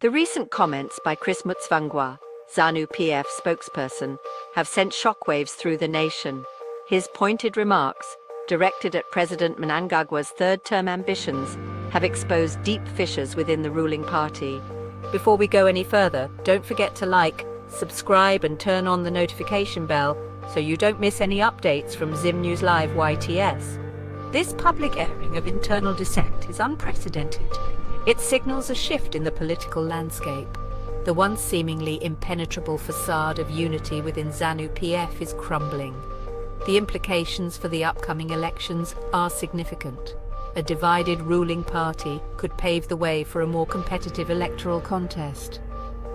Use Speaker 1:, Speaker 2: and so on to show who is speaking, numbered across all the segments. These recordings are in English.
Speaker 1: The recent comments by Mutsvangwa Zanu-PF spokesperson have sent shockwaves through the nation. His pointed remarks, directed at President Mnangagwa's third-term ambitions, have exposed deep fissures within the ruling party. Before we go any further, don't forget to like, subscribe and turn on the notification bell so you don't miss any updates from Zim News Live YTS. This public airing of internal dissent is unprecedented. It signals a shift in the political landscape. The once seemingly impenetrable facade of unity within Zanu-PF is crumbling. The implications for the upcoming elections are significant. A divided ruling party could pave the way for a more competitive electoral contest.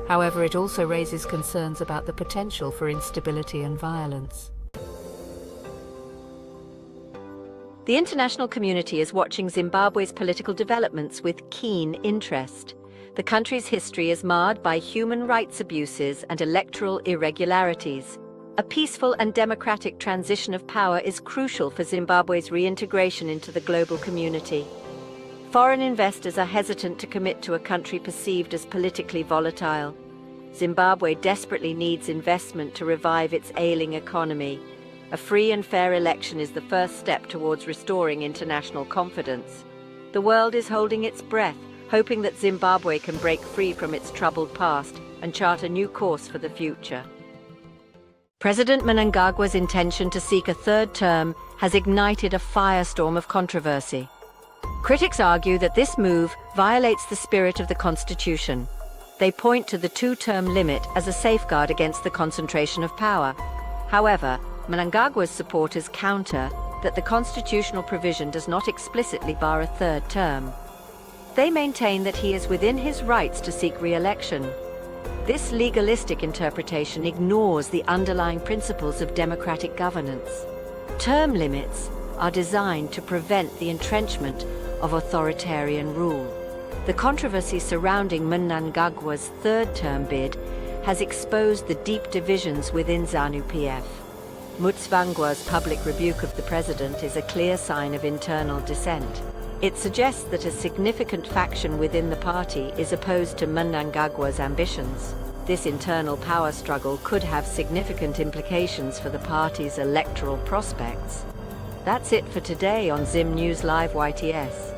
Speaker 1: However, it also raises concerns about the potential for instability and violence. The international community is watching Zimbabwe's political developments with keen interest. The country's history is marred by human rights abuses and electoral irregularities. A peaceful and democratic transition of power is crucial for Zimbabwe's reintegration into the global community. Foreign investors are hesitant to commit to a country perceived as politically volatile. Zimbabwe desperately needs investment to revive its ailing economy. A free and fair election is the first step towards restoring international confidence. The world is holding its breath, hoping that Zimbabwe can break free from its troubled past and chart a new course for the future. President Mnangagwa's intention to seek a third term has ignited a firestorm of controversy. Critics argue that this move violates the spirit of the Constitution. They point to the two-term limit as a safeguard against the concentration of power. However, Mnangagwa's supporters counter that the constitutional provision does not explicitly bar a third term. They maintain that he is within his rights to seek re-election. This legalistic interpretation ignores the underlying principles of democratic governance. Term limits are designed to prevent the entrenchment of authoritarian rule. The controversy surrounding Mnangagwa's third-term bid has exposed the deep divisions within Zanu-PF. Mutsvangwa's public rebuke of the president is a clear sign of internal dissent. It suggests that a significant faction within the party is opposed to Mnangagwa's ambitions. This internal power struggle could have significant implications for the party's electoral prospects. That's it for today on Zim News Live YTS.